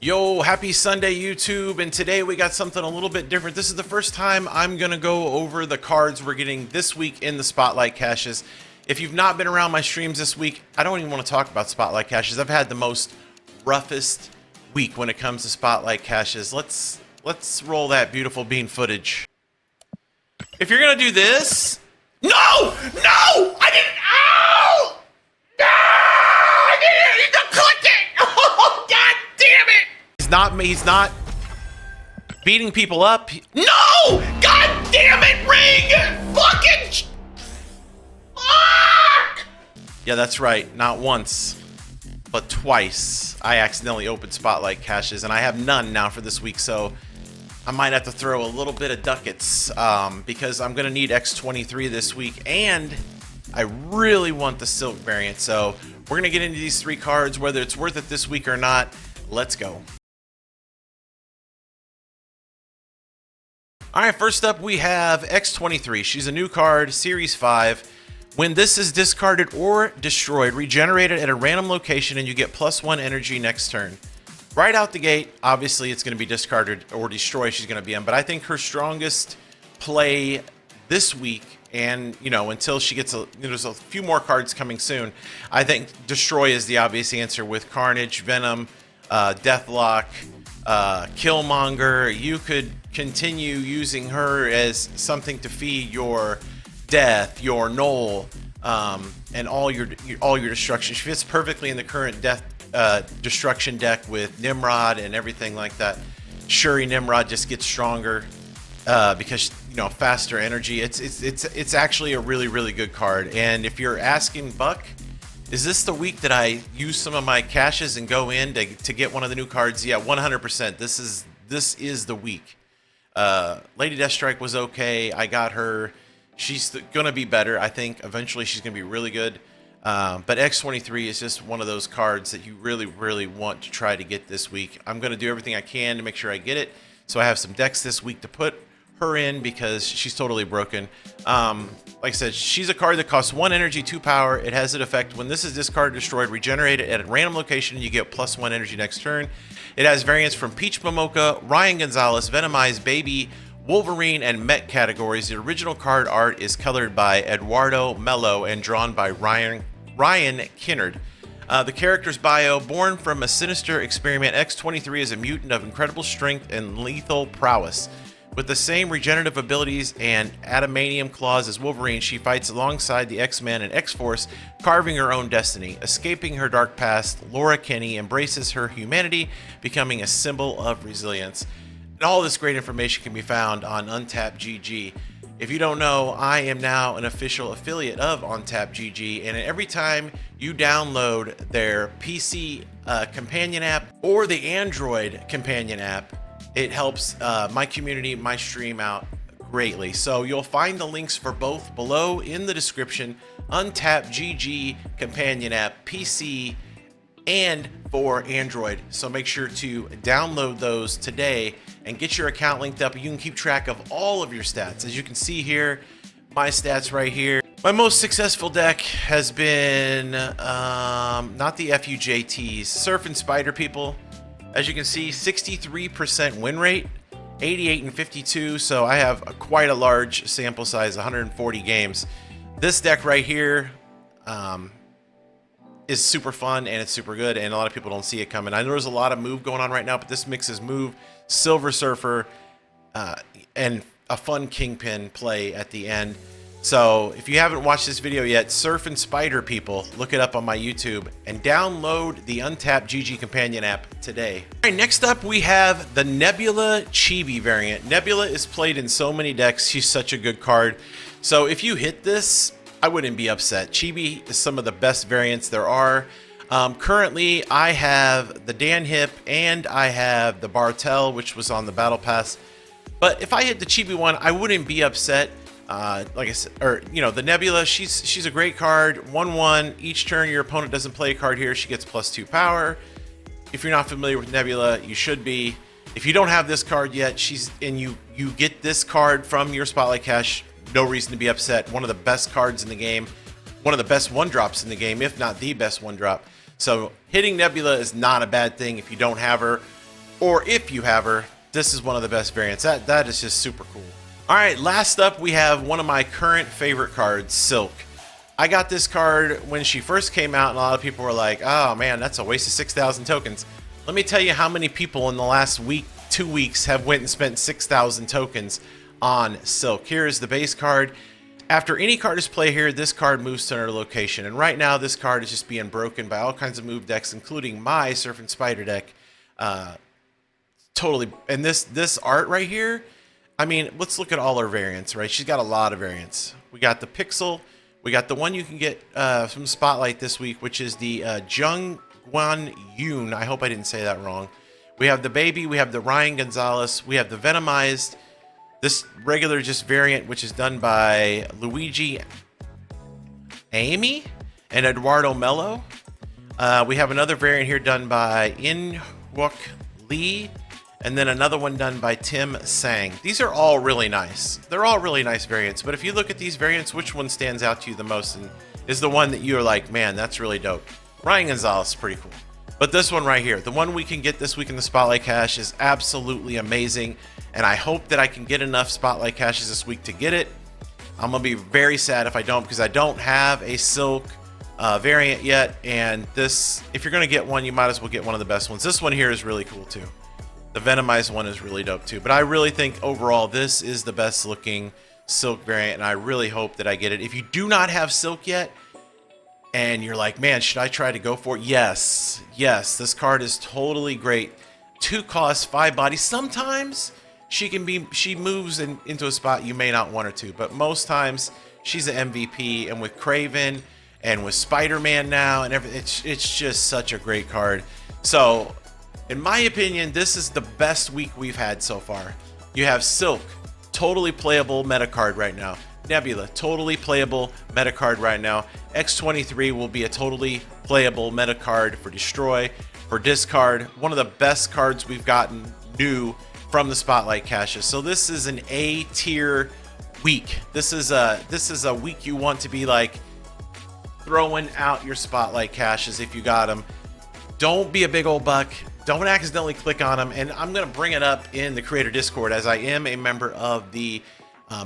Yo, happy Sunday, YouTube, and today we got something a little bit different. This is the first time I'm going to go over the cards we're getting this week in the Spotlight Caches. If you've not been around my streams this week, I don't even want to talk about Spotlight Caches. I've had the most roughest week when it comes to Spotlight Caches. Let's roll that beautiful bean footage. If you're going to do this... No! I didn't... Ow! No! I didn't click it! Oh, God damn it! He's not beating people up. No! God damn it, Ring! Fucking... Fuck! Yeah, that's right. Not once, but twice I accidentally opened Spotlight Caches, and I have none now for this week, so I might have to throw a little bit of ducats because I'm going to need X-23 this week, and I really want the Silk variant, so we're going to get into these three cards, whether it's worth it this week or not. Let's go. Alright, first up we have X-23. She's a new card, Series 5. When this is discarded or destroyed, regenerate it at a random location and you get +1 energy next turn. Right out the gate, obviously it's going to be discarded or destroyed she's going to be in, but I think her strongest play this week, and until she gets there's a few more cards coming soon, I think destroy is the obvious answer with Carnage, Venom, Deathlock, Killmonger. You could continue using her as something to feed your Death, your Null, and all your destruction. She fits perfectly in the current destruction deck with Nimrod and everything like that. Shuri Nimrod just gets stronger because faster energy. It's actually a really good card. And if you're asking, Buck, is this the week that I use some of my caches and go in to get one of the new cards? Yeah, 100%. This is the week. Lady Deathstrike was okay. I got her. She's going to be better. I think eventually she's going to be really good. But X-23 is just one of those cards that you really want to try to get this week. I'm going to do everything I can to make sure I get it. So I have some decks this week to put her in because she's totally broken. Like I said, she's a card that costs 1 energy, 2 power. It has an effect when this is discarded, destroyed, regenerate it at a random location. You get +1 energy next turn. It has variants from Peach Momoka, Ryan Gonzalez, Venomized Baby, Wolverine, and Met categories. The original card art is colored by Eduardo Mello and drawn by Ryan Kinnard. The character's bio: born from a sinister experiment, X-23 is a mutant of incredible strength and lethal prowess. With the same regenerative abilities and adamantium claws as Wolverine, she fights alongside the X-Men and X-Force, carving her own destiny. Escaping her dark past, Laura Kinney embraces her humanity, becoming a symbol of resilience. And all this great information can be found on Untapped GG. If you don't know, I am now an official affiliate of Untapped GG, and every time you download their PC companion app or the Android companion app, it helps my community, my stream out greatly. So you'll find the links for both below in the description. Untapped GG companion app, PC, and for Android. So make sure to download those today and get your account linked up. You can keep track of all of your stats. As you can see here, my stats right here. My most successful deck has been not the FUJTs, Surf and Spider People. As you can see, 63% win rate, 88 and 52. So I have quite a large sample size, 140 games. This deck right here is super fun and it's super good, and a lot of people don't see it coming. I know there's a lot of move going on right now, but this mixes move, Silver Surfer, and a fun Kingpin play at the end. So if you haven't watched this video yet, Surf and Spider People, look it up on my YouTube and download the Untapped GG companion app today. All right, next up we have the Nebula Chibi variant. Nebula is played in so many decks. She's such a good card. So if you hit this, I wouldn't be upset. Chibi is some of the best variants there are. Currently, I have the Dan Hip and I have the Bartel, which was on the Battle Pass. But if I hit the Chibi one, I wouldn't be upset. Like I said, or the Nebula, she's a great card. 1/1 each turn your opponent doesn't play a card here, she gets +2 power. If you're not familiar with Nebula, you should be. If you don't have this card yet, you get this card from your Spotlight Cache, no reason to be upset. One of the best cards in the game, one of the best 1-drops in the game, if not the best 1-drop. So hitting Nebula is not a bad thing if you don't have her. or if you have her, this is one of the best variants. That is just super cool. All right, last up we have one of my current favorite cards, Silk. I got this card when she first came out, and a lot of people were like, oh man, that's a waste of 6,000 tokens. Let me tell you how many people in the last week, 2 weeks, have went and spent 6,000 tokens on Silk. Here is the base card. After any card is played here, this card moves to another location. And right now, this card is just being broken by all kinds of move decks, including my Surfing Spider deck. Totally. And this art right here, I mean, let's look at all her variants, right? She's got a lot of variants. We got the Pixel. We got the one you can get from Spotlight this week, which is the Jung Guan Yoon. I hope I didn't say that wrong. We have the Baby. We have the Ryan Gonzalez. We have the Venomized. This regular just variant, which is done by Luigi Amy and Eduardo Mello. We have another variant here done by In-Wook Lee. And then another one done by Tim Sang. These are all really nice. They're all really nice variants. But if you look at these variants, which one stands out to you the most and is the one that you're like, man, that's really dope? Ryan Gonzalez is pretty cool. But this one right here, the one we can get this week in the Spotlight Cache, is absolutely amazing. And I hope that I can get enough Spotlight Caches this week to get it. I'm going to be very sad if I don't, because I don't have a Silk variant yet. And this, if you're going to get one, you might as well get one of the best ones. This one here is really cool too. The Venomized one is really dope too. But I really think overall this is the best looking Silk variant, and I really hope that I get it. If you do not have Silk yet and you're like, man, should I try to go for it? Yes, this card is totally great. 2 costs, 5 bodies. Sometimes she moves into a spot you may not want her to, but most times she's an MVP. And with Kraven and with Spider-Man now and everything, it's just such a great card. So in my opinion, this is the best week we've had so far. You have Silk, totally playable meta card right now. Nebula, totally playable meta card right now. X-23 will be a totally playable meta card for Destroy, for discard. One of the best cards we've gotten new from the Spotlight Caches. So this is an A tier week. This is a week you want to be like throwing out your Spotlight Caches if you got them. Don't be a big old buck. Don't accidentally click on them. And I'm going to bring it up in the creator Discord, as I am a member of the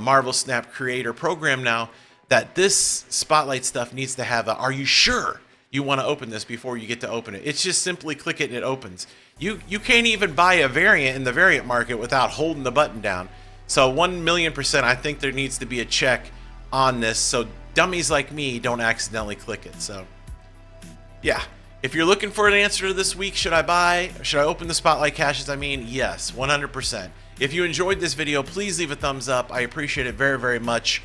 Marvel Snap creator program now, that this Spotlight stuff needs to have a, are you sure you want to open this before you get to open it? It's just simply click it and it opens. You can't even buy a variant in the variant market without holding the button down. So 1,000,000%, I think there needs to be a check on this so dummies like me don't accidentally click it. So yeah. If you're looking for an answer to this week, should I open the Spotlight Caches? I mean, yes, 100%. If you enjoyed this video, please leave a thumbs up. I appreciate it very, very much.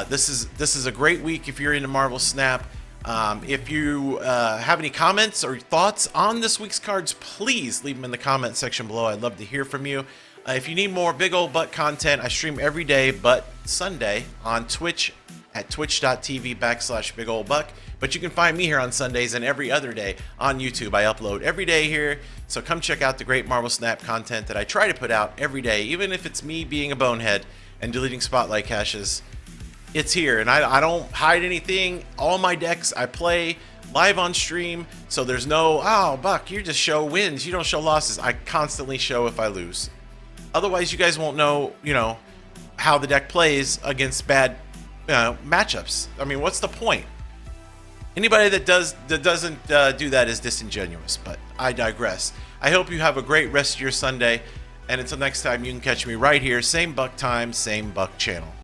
This is a great week if you're into Marvel Snap. If you have any comments or thoughts on this week's cards, please leave them in the comment section below. I'd love to hear from you. If you need more big old butt content, I stream every day but Sunday on Twitch at twitch.tv/bigoldbuck. But you can find me here on Sundays and every other day on YouTube. I upload every day here, so come check out the great Marvel Snap content that I try to put out every day, even if it's me being a bonehead and deleting Spotlight Caches. It's here, and I don't hide anything. All my decks I play live on stream, so there's no, oh, Buck, you just show wins, you don't show losses. I constantly show if I lose. Otherwise, you guys won't know, how the deck plays against bad matchups. I mean, what's the point? Anybody that doesn't do that is disingenuous, but I digress. I hope you have a great rest of your Sunday, and until next time, you can catch me right here, same Buck time, same Buck channel.